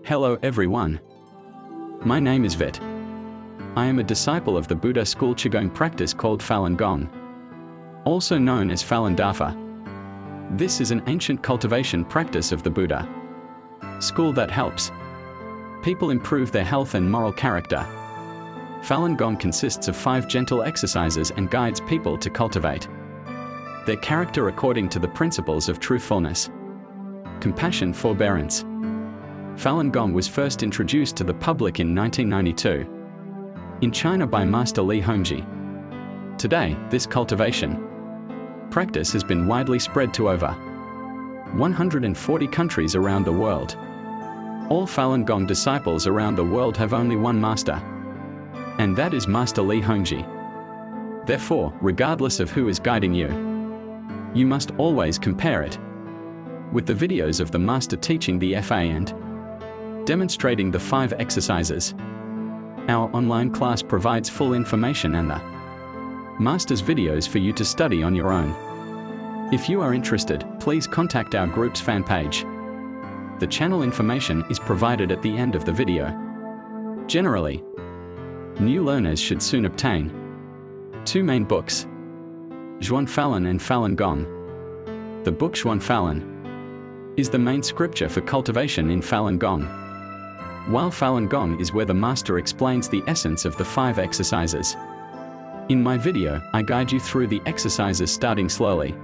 Hello everyone. My name is Vit. I am a disciple of the Buddha school Qigong practice called Falun Gong, also known as Falun Dafa. This is an ancient cultivation practice of the Buddha school that helps people improve their health and moral character. Falun Gong consists of 5 gentle exercises and guides people to cultivate their character according to the principles of truthfulness, compassion, forbearance. Falun Gong was first introduced to the public in 1992 in China by Master Li Hongzhi. Today, this cultivation practice has been widely spread to over 140 countries around the world. All Falun Gong disciples around the world have only one master, and that is Master Li Hongzhi. Therefore, regardless of who is guiding you, you must always compare it with the videos of the master teaching the FA and demonstrating the 5 exercises. Our online class provides full information and the master's videos for you to study on your own. If you are interested, please contact our group's fan page. The channel information is provided at the end of the video. Generally, new learners should soon obtain 2 main books, Zhuan Falun and Falun Gong. The book Zhuan Falun is the main scripture for cultivation in Falun Gong, while Falun Gong is where the master explains the essence of the 5 exercises. In my video, I guide you through the exercises starting slowly,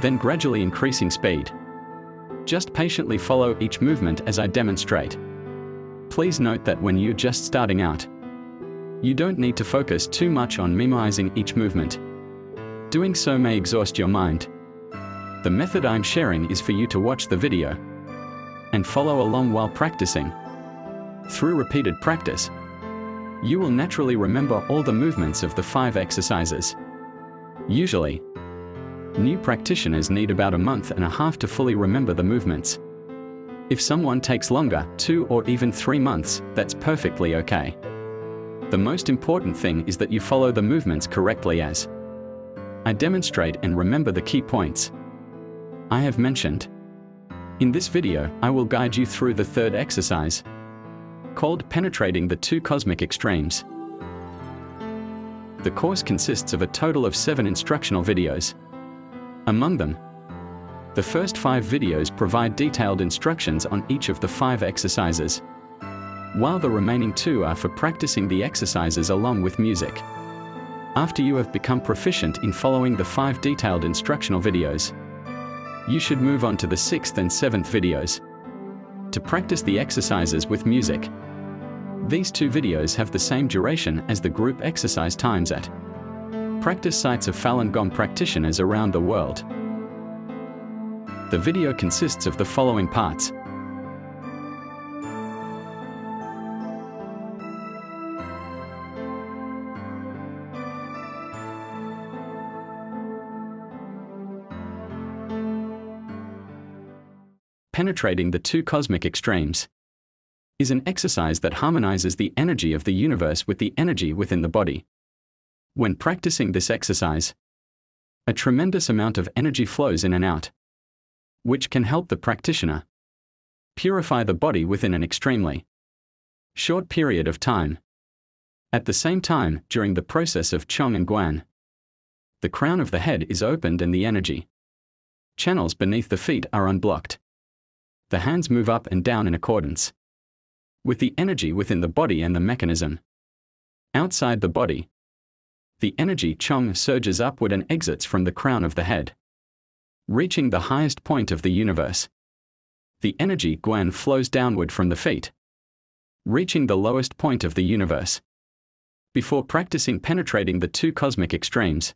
then gradually increasing speed. Just patiently follow each movement as I demonstrate. Please note that when you're just starting out, you don't need to focus too much on memorizing each movement. Doing so may exhaust your mind. The method I'm sharing is for you to watch the video and follow along while practicing. Through repeated practice, you will naturally remember all the movements of the 5 exercises. Usually, new practitioners need about a month and a half to fully remember the movements. If someone takes longer, 2 or even 3 months, that's perfectly okay. The most important thing is that you follow the movements correctly as I demonstrate and remember the key points I have mentioned. In this video, I will guide you through the 3rd exercise, called Penetrating the 2 Cosmic Extremes. The course consists of a total of 7 instructional videos. Among them, the first 5 videos provide detailed instructions on each of the 5 exercises, while the remaining 2 are for practicing the exercises along with music. After you have become proficient in following the 5 detailed instructional videos, you should move on to the 6th and 7th videos to practice the exercises with music. These 2 videos have the same duration as the group exercise times at practice sites of Falun Gong practitioners around the world. The video consists of the following parts. Penetrating the 2 Cosmic Extremes is an exercise that harmonizes the energy of the universe with the energy within the body. When practicing this exercise, a tremendous amount of energy flows in and out, which can help the practitioner purify the body within an extremely short period of time. At the same time, during the process of Chong and Guan, the crown of the head is opened and the energy channels beneath the feet are unblocked. The hands move up and down in accordance with the energy within the body and the mechanism outside the body. The energy Chong surges upward and exits from the crown of the head, reaching the highest point of the universe. The energy Guan flows downward from the feet, reaching the lowest point of the universe. Before practicing penetrating the 2 cosmic extremes,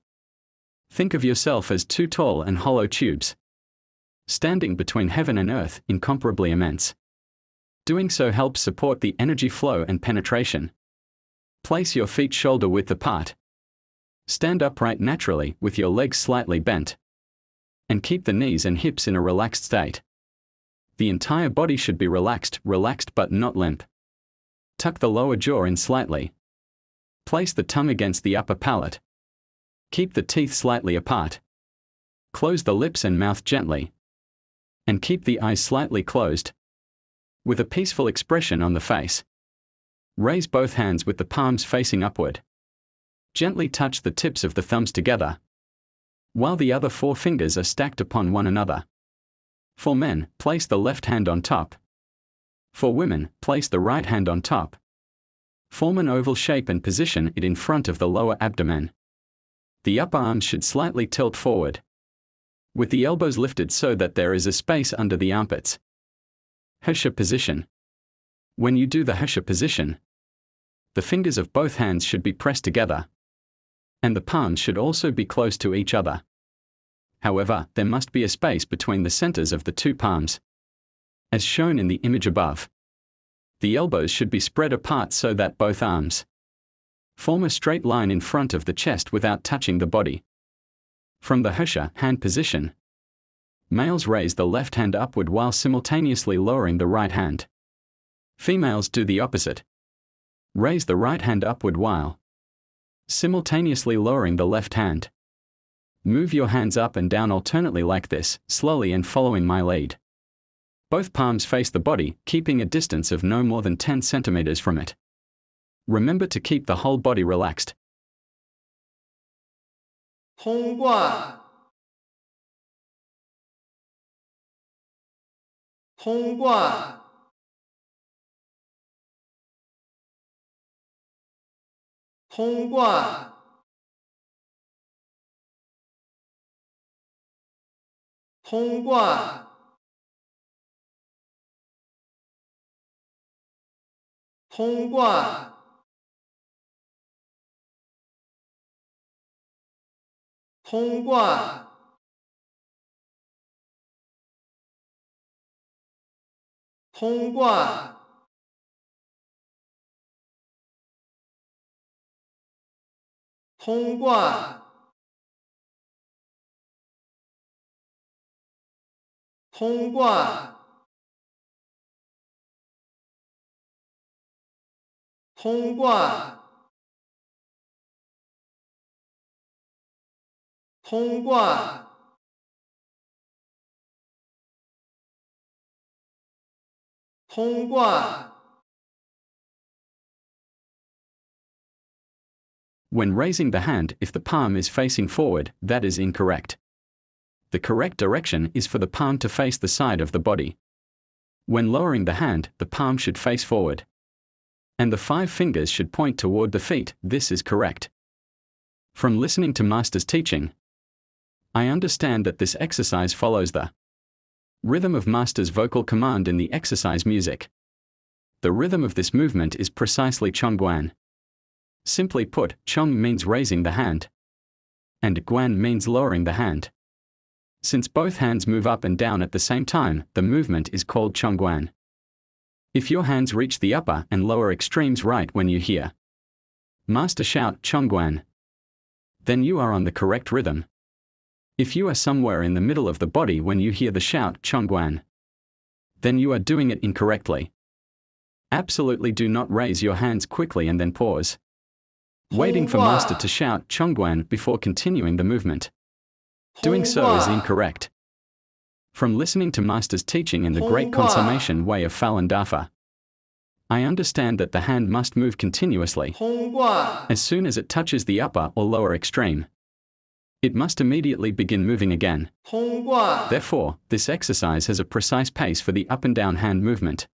think of yourself as 2 tall and hollow tubes, standing between heaven and earth, incomparably immense. Doing so helps support the energy flow and penetration. Place your feet shoulder-width apart. Stand upright naturally with your legs slightly bent, and keep the knees and hips in a relaxed state. The entire body should be relaxed but not limp. Tuck the lower jaw in slightly. Place the tongue against the upper palate. Keep the teeth slightly apart. Close the lips and mouth gently, and keep the eyes slightly closed. with a peaceful expression on the face. Raise both hands with the palms facing upward. Gently touch the tips of the thumbs together, while the other 4 fingers are stacked upon one another. For men, place the left hand on top. For women, place the right hand on top. Form an oval shape and position it in front of the lower abdomen. The upper arms should slightly tilt forward, with the elbows lifted so that there is a space under the armpits. Hesha position. When you do the Hesha position, the fingers of both hands should be pressed together, and the palms should also be close to each other. However, there must be a space between the centers of the 2 palms, as shown in the image above. The elbows should be spread apart so that both arms form a straight line in front of the chest without touching the body. From the Hesha hand position, males raise the left hand upward while simultaneously lowering the right hand. Females do the opposite. Raise the right hand upward while simultaneously lowering the left hand. Move your hands up and down alternately like this, slowly and following my lead. Both palms face the body, keeping a distance of no more than 10 centimeters from it. Remember to keep the whole body relaxed. 通贯，通贯，通贯，通贯，通贯，通贯，通贯，通贯，通贯，通贯，通贯，通贯。 When raising the hand, if the palm is facing forward, that is incorrect. The correct direction is for the palm to face the side of the body. When lowering the hand, the palm should face forward, and the 5 fingers should point toward the feet. This is correct. From listening to Master's teaching, I understand that this exercise follows the rhythm of Master's vocal command in the exercise music. The rhythm of this movement is precisely Chongguan. Simply put, Chong means raising the hand, and Guan means lowering the hand. Since both hands move up and down at the same time, the movement is called Chongguan. If your hands reach the upper and lower extremes right when you hear Master shout Chongguan, then you are on the correct rhythm. If you are somewhere in the middle of the body when you hear the shout Chongguan, then you are doing it incorrectly. Absolutely do not raise your hands quickly and then pause, waiting for Master to shout Chongguan before continuing the movement. Doing so is incorrect. From listening to Master's teaching in the Great Consummation Way of Falun Dafa, I understand that the hand must move continuously. As soon as it touches the upper or lower extreme, it must immediately begin moving again. Therefore, this exercise has a precise pace for the up and down hand movement.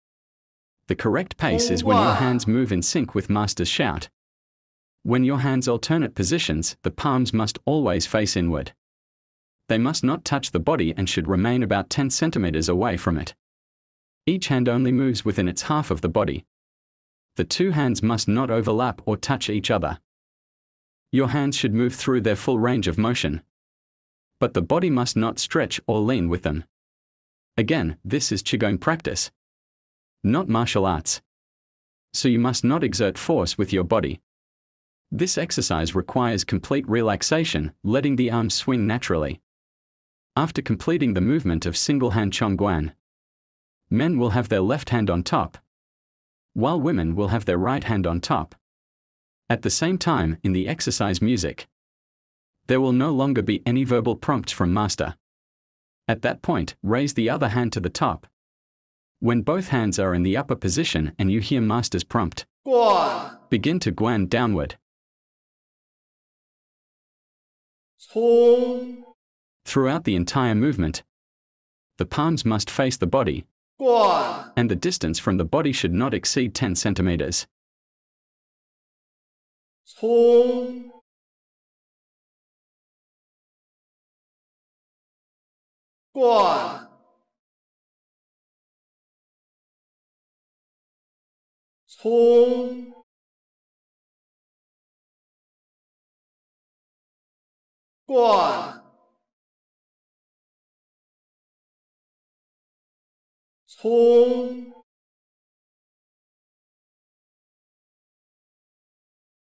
The correct pace is when your hands move in sync with Master's shout. When your hands alternate positions, the palms must always face inward. They must not touch the body and should remain about 10 centimeters away from it. Each hand only moves within its half of the body. The 2 hands must not overlap or touch each other. Your hands should move through their full range of motion, but the body must not stretch or lean with them. Again, this is Qigong practice, not martial arts. So you must not exert force with your body. This exercise requires complete relaxation, letting the arms swing naturally. After completing the movement of single-hand Chongguan, men will have their left hand on top, while women will have their right hand on top. At the same time, in the exercise music, there will no longer be any verbal prompts from Master. At that point, raise the other hand to the top, When both hands are in the upper position and you hear Master's prompt, 贯 begin to guan downward. 葱 Throughout the entire movement, the palms must face the body, 贯 and the distance from the body should not exceed 10 centimeters. 葱 贯 葱 贯 葱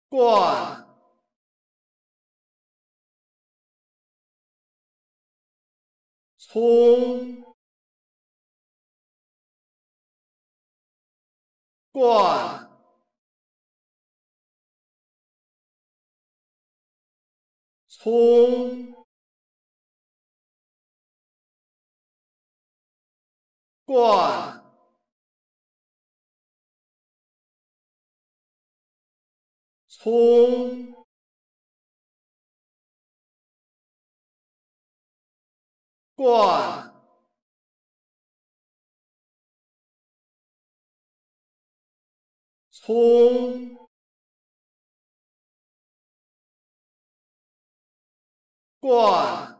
贯 葱 贯 葱 贯 葱 贯 葱 贯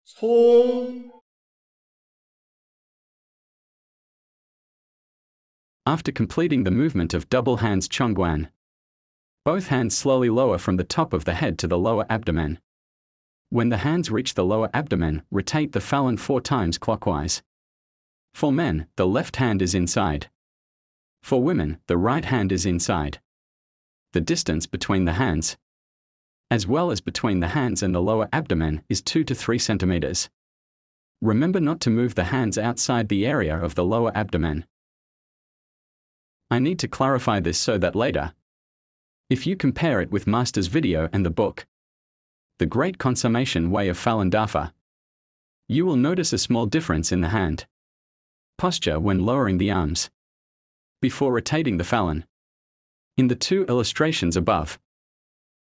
葱 After completing the movement of double hands Chongguan, both hands slowly lower from the top of the head to the lower abdomen. When the hands reach the lower abdomen, rotate the Falun 4 times clockwise. For men, the left hand is inside. For women, the right hand is inside. The distance between the hands, as well as between the hands and the lower abdomen, is 2 to 3 centimeters. Remember not to move the hands outside the area of the lower abdomen. I need to clarify this so that later, if you compare it with Master's video and the book, The Great Consummation Way of Falun Dafa, you will notice a small difference in the hand posture when lowering the arms before rotating the Falun. In the two illustrations above,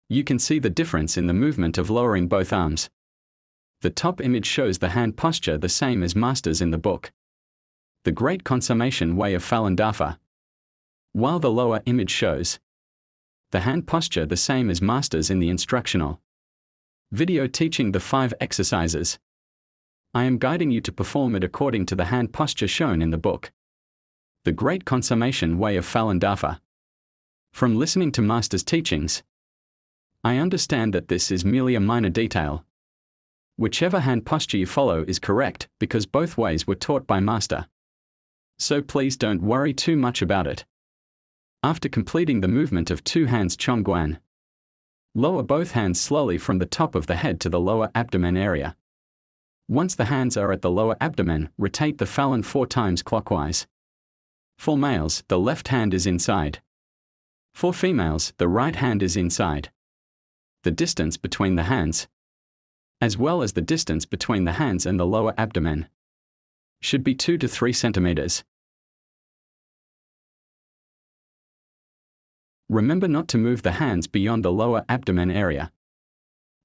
you can see the difference in the movement of lowering both arms. The top image shows the hand posture the same as Master's in the book, The Great Consummation Way of Falun Dafa, while the lower image shows the hand posture the same as Master's in the instructional video teaching the 5 exercises. I am guiding you to perform it according to the hand posture shown in the book, The Great Consummation Way of Falun Dafa. From listening to Master's teachings, I understand that this is merely a minor detail. Whichever hand posture you follow is correct because both ways were taught by Master. So please don't worry too much about it. After completing the movement of 2 hands Chongguan, lower both hands slowly from the top of the head to the lower abdomen area. Once the hands are at the lower abdomen, rotate the Falun 4 times clockwise. For males, the left hand is inside. For females, the right hand is inside. The distance between the hands, as well as the distance between the hands and the lower abdomen, should be 2 to 3 centimeters. Remember not to move the hands beyond the lower abdomen area.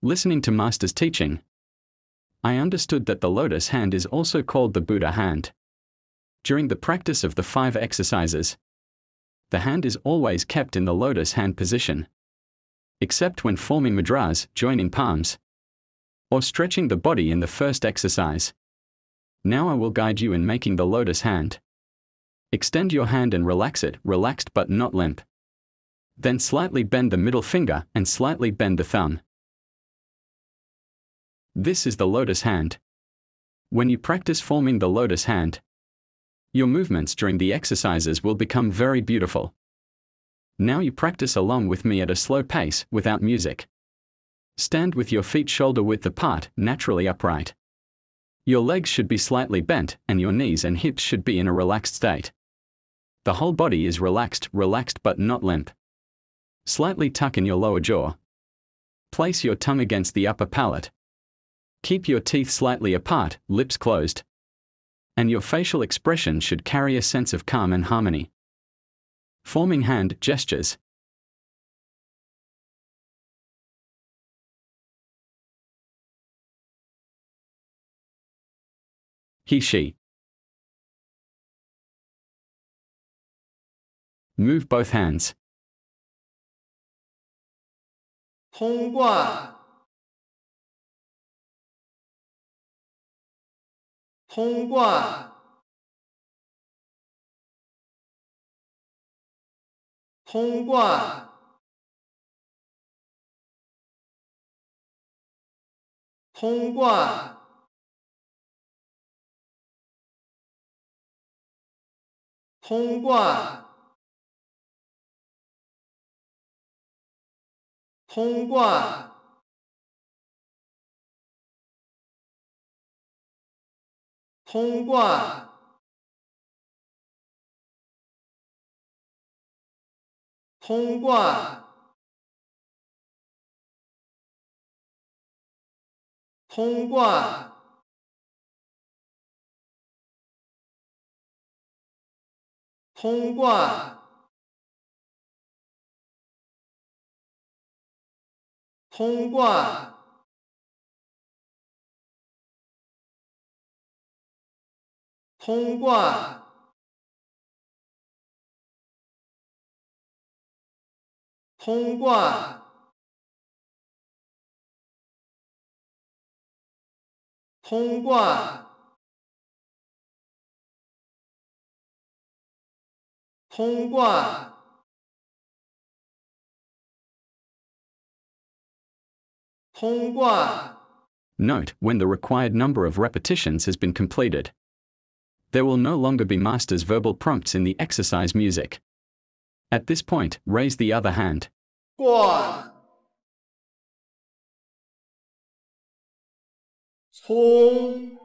Listening to Master's teaching, I understood that the lotus hand is also called the Buddha hand. During the practice of the 5 exercises, the hand is always kept in the lotus hand position, except when forming mudras, joining palms, or stretching the body in the first exercise. Now I will guide you in making the lotus hand. Extend your hand and relax it, relaxed but not limp. Then slightly bend the middle finger and slightly bend the thumb. This is the lotus hand. When you practice forming the lotus hand, your movements during the exercises will become very beautiful. Now you practice along with me at a slow pace without music. Stand with your feet shoulder width apart, naturally upright. Your legs should be slightly bent and your knees and hips should be in a relaxed state. The whole body is relaxed but not limp. Slightly tuck in your lower jaw. Place your tongue against the upper palate. Keep your teeth slightly apart, lips closed. And your facial expression should carry a sense of calm and harmony. Forming hand gestures. He, she. Move both hands. 通贯，通贯，通贯，通贯，通贯，通贯，通贯，通贯，通贯，通贯，通贯，通贯，通贯，通贯，通贯，通贯。 Note when the required number of repetitions has been completed. There will no longer be master's verbal prompts in the exercise music. At this point, raise the other hand. 贯，葱，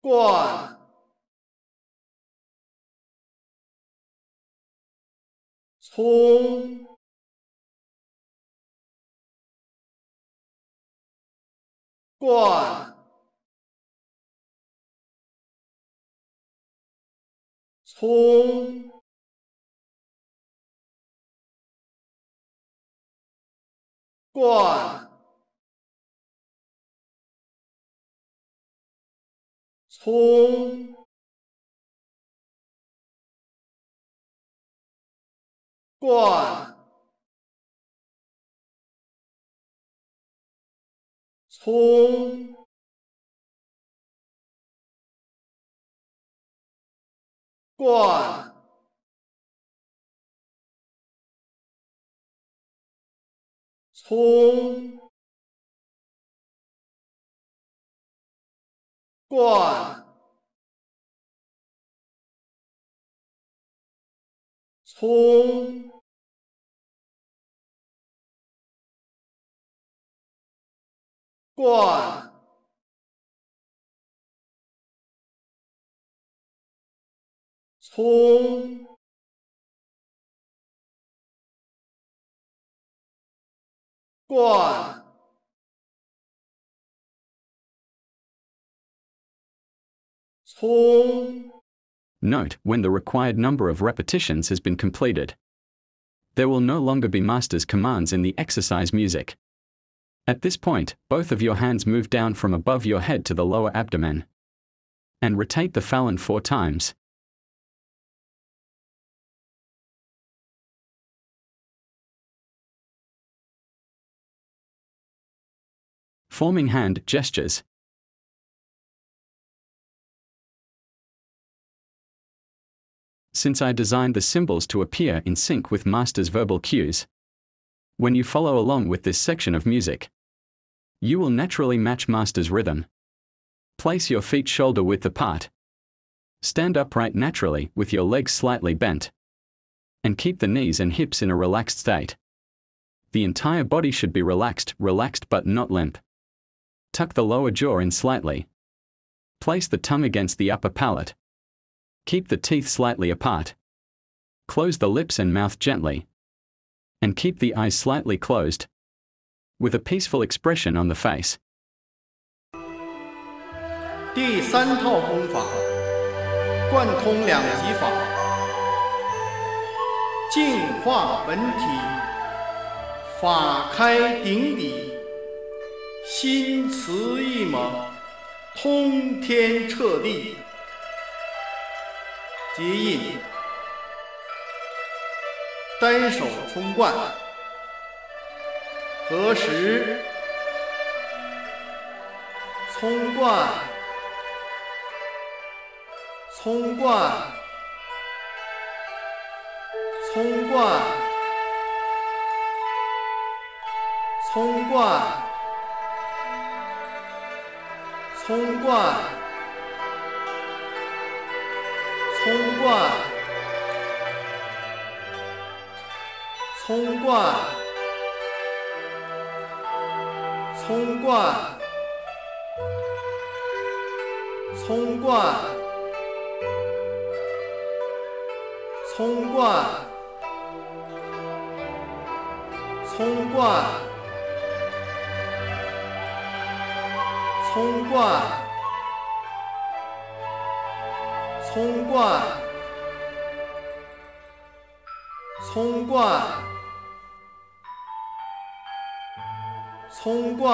贯，葱，贯，葱，贯，葱，贯，葱，贯，葱，贯，葱，贯，葱，贯，葱。 Note when the required number of repetitions has been completed. There will no longer be master's commands in the exercise music. At this point, both of your hands move down from above your head to the lower abdomen. And rotate the Falun 4 times. Forming hand gestures. Since I designed the symbols to appear in sync with master's verbal cues, when you follow along with this section of music, you will naturally match master's rhythm. Place your feet shoulder width apart. Stand upright naturally with your legs slightly bent. And keep the knees and hips in a relaxed state. The entire body should be relaxed but not limp. Tuck the lower jaw in slightly. Place the tongue against the upper palate. Keep the teeth slightly apart. Close the lips and mouth gently. And keep the eyes slightly closed. with a peaceful expression on the face. 第3套功法，贯通两极法，净化本体，法开顶底，心慈意猛，通天彻地。结印，单手冲冠，合十，冲冠，冲冠，冲冠，冲冠，冲冠，冲冠，冲冠，冲冠，冲冠，冲冠，冲冠，冲冠，冲冠，冲冠，冲冠，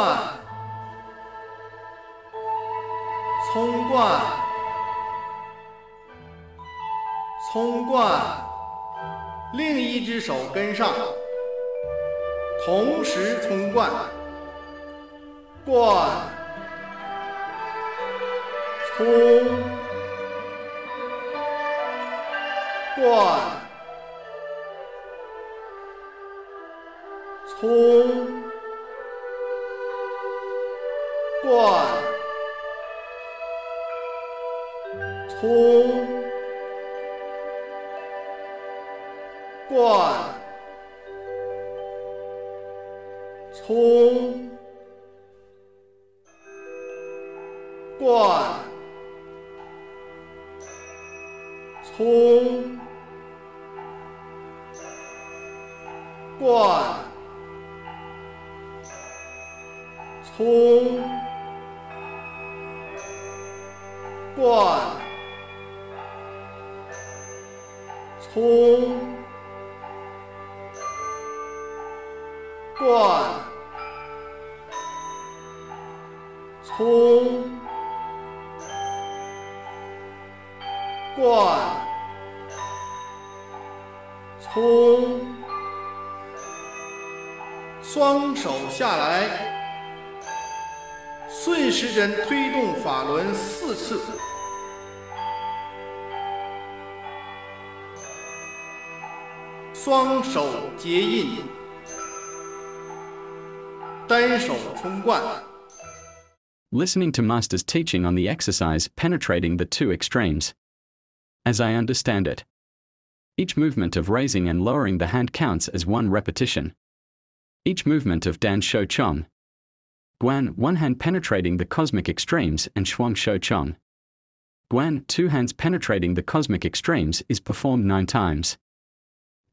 冲冠，冲冠，另一只手跟上，同时冲冠，冠，冲，冠，冲，冠，冲，冠，冲，冠，冲，冠，冲，冠，冲，冠，冲，冠，冲，双手下来，顺时针推动法轮4次，双手结印，单手冲冠。Listening to Master's teaching on the exercise penetrating the two extremes. As I understand it, each movement of raising and lowering the hand counts as one repetition. Each movement of Dan Shou Chong, Guan, one hand penetrating the cosmic extremes, and Shuang Shou Chong, Guan, two hands penetrating the cosmic extremes, is performed 9 times.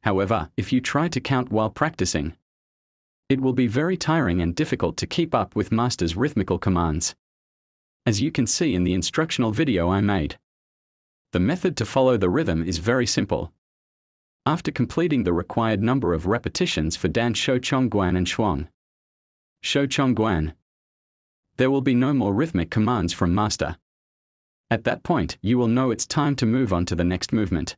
However, if you try to count while practicing, it will be very tiring and difficult to keep up with Master's rhythmical commands. As you can see in the instructional video I made, the method to follow the rhythm is very simple. After completing the required number of repetitions for Dan Shou Chong Guan and Shuang Shou Chong Guan, there will be no more rhythmic commands from Master. At that point, you will know it's time to move on to the next movement.